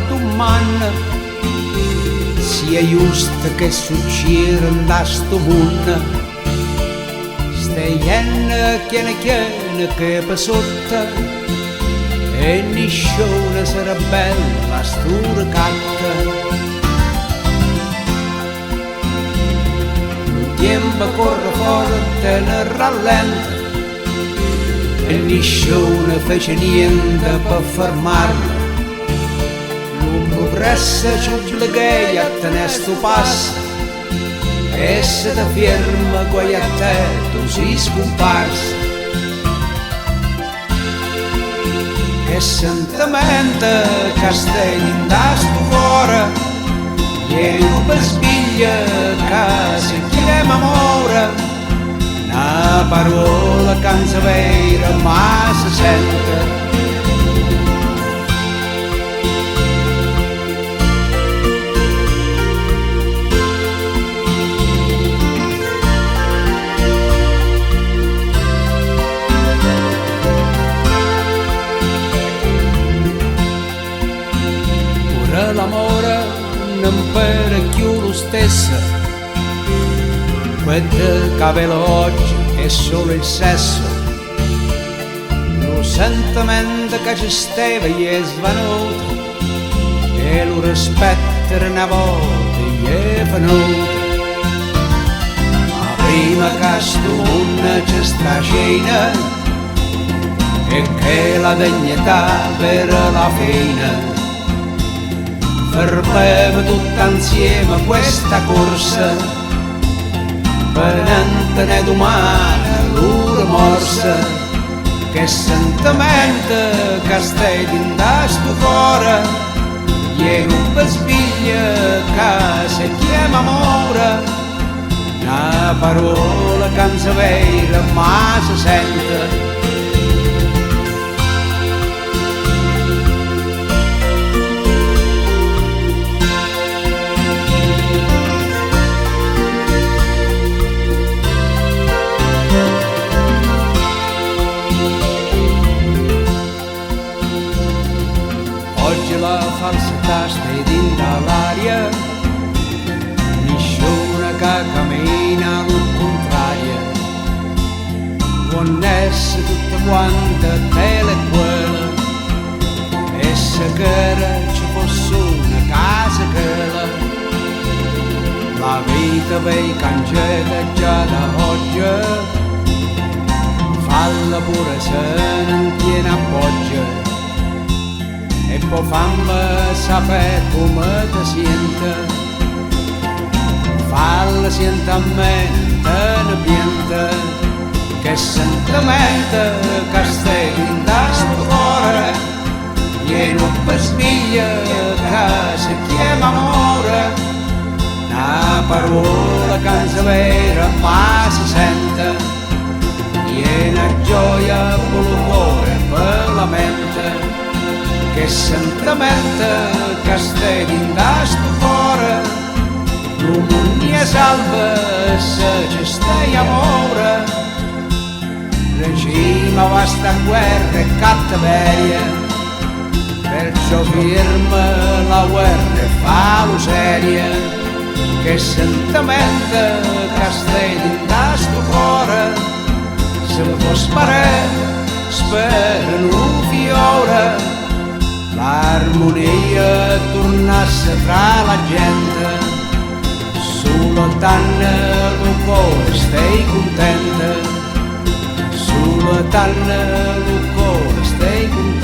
domanda, sia giusto che succeda da sto mondo. Stai chiene che per sotto, e niscione sarà bella la stura catta. Il tempo corre forte nel rallento, e niscione fece niente per fermarlo. Lo progresso ci obbliga a tenere sto passo, e se ti ferma guai a te tu sei scomparso. Che sentimento che stai in da sto cuore, pieno per spiglia che si chiama amore. Una parola che non si vede ma si sente. Pure l'amore non per più lo stesso. Quel che velo oggi è solo il sesso. Lo sentimento che ci stava gli è svanuto, e lo rispetto una volta gli è venuto. Ma prima che sto mondo ci sta scena, e che la dignità per la fine, fermava tutta insieme questa corsa. Venente ne domani l'ora morsa. Che sentimento che stai in da sto cuore, pieno per spiglia che si chiama amore. Una parola che non si vede ma si sente. Oggi la falsità sta dentro l'aria, nessuna che cammina al contrario. Può essere tutte quante tele e quelle, e se che ci fosse una casa quella. La vita vei cancella già da oggi, falla pure se non tiene appoggio. E poi fammi sapere come ti senti, falla senti a me, te ne piente. Che sentimento che stai in da sto cuore, pieno per spiglia che si chiama amore. Una parola che non si vede ma si sente, piena gioia per il cuore, per la mente. Che sentimento che stai in da sto cuore, non mi salva se ci stai amore. Regima vasta guerra e cattiveria, perciò firma la guerra e fa lo seria. Che sentimento che stai in da sto cuore, se lo può sparare spera un fiore. L'armonia tornasse tra la gente, solo tanne lo cuore stai contenta, solo tanne lo cuore stai contenta.